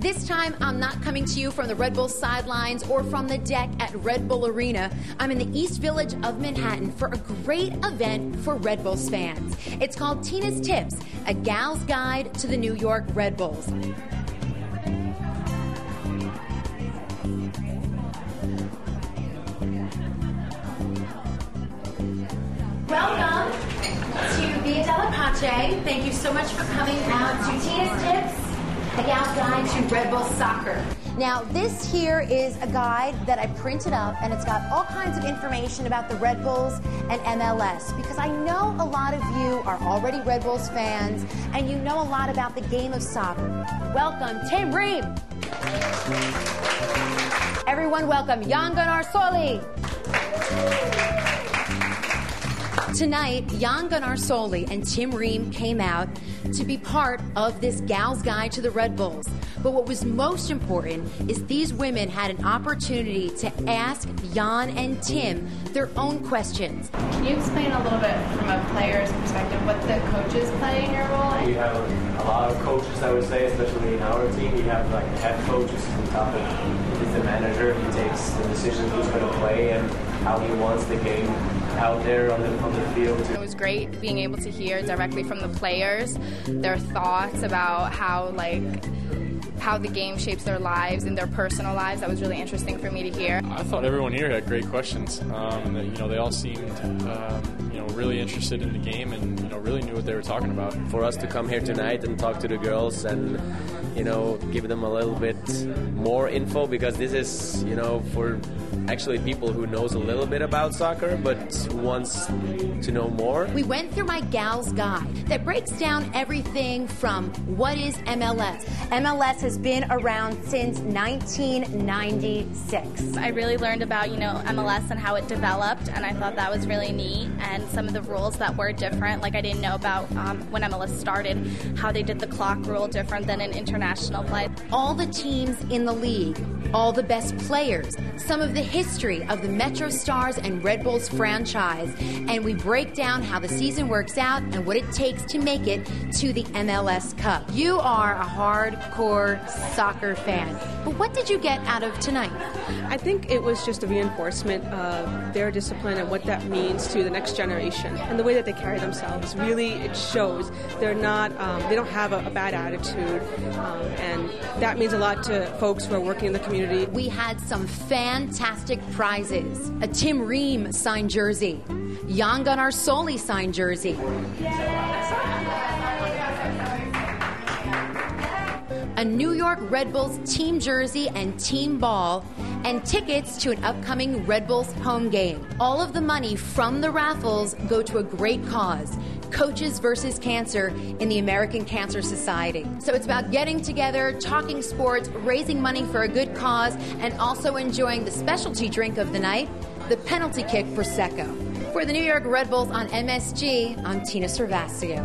This time, I'm not coming to you from the Red Bull sidelines or from the deck at Red Bull Arena. I'm in the East Village of Manhattan for a great event for Red Bulls fans. It's called Tina's Tips, a gal's guide to the New York Red Bulls. Welcome to Via Della Pace. Thank you so much for coming out to Tina's Tips, a gal's guide to Red Bull soccer. Now, this here is a guide that I printed up, and it's got all kinds of information about the Red Bulls and MLS, because I know a lot of you are already Red Bulls fans, and you know a lot about the game of soccer. Welcome, Tim Ream. Everyone welcome Jan Gunnar Solli. Tonight, Jan Gunnar Solli and Tim Ream came out to be part of this gal's guide to the Red Bulls. But what was most important is these women had an opportunity to ask Jan and Tim their own questions. Can you explain a little bit from a player's perspective what the coaches play in your role? We have a lot of coaches, I would say, especially in our team. We have like the head coach, who's on top of, he's the manager. He takes the decision who's going to play and how he wants the game out there on the field. It was great being able to hear directly from the players their thoughts about how the game shapes their lives and their personal lives. That was really interesting for me to hear. I thought everyone here had great questions. They all seemed really interested in the game and really knew what they were talking about. For us to come here tonight and talk to the girls and give them a little bit more info, because this is for actually people who knows a little bit about soccer but who wants to know more. We went through my gal's guide that breaks down everything from what is MLS. MLS has been around since 1996. I really learned about MLS and how it developed, and I thought that was really neat, and some of the rules that were different. Like I didn't know about when MLS started, how they did the clock rule different than in international play. All the teams in the league, all the best players, some of the history of the Metro Stars and Red Bulls franchise, and we break down how the season works out and what it takes to make it to the MLS Cup. You are a hardcore soccer fan, but what did you get out of tonight? I think it was just a reinforcement of their discipline and what that means to the next generation, and the way that they carry themselves. Really, it shows they're not, they don't have a bad attitude, and that means a lot to folks who are working in the community. We had some fantastic prizes. A Tim Ream signed jersey, Jan Gunnar Solli signed jersey, a New York Red Bulls team jersey and team ball, and tickets to an upcoming Red Bulls home game. All of the money from the raffles go to a great cause, Coaches versus Cancer in the American Cancer Society. So it's about getting together, talking sports, raising money for a good cause, and also enjoying the specialty drink of the night, the penalty kick Prosecco. For the New York Red Bulls on MSG, I'm Tina Cervasio.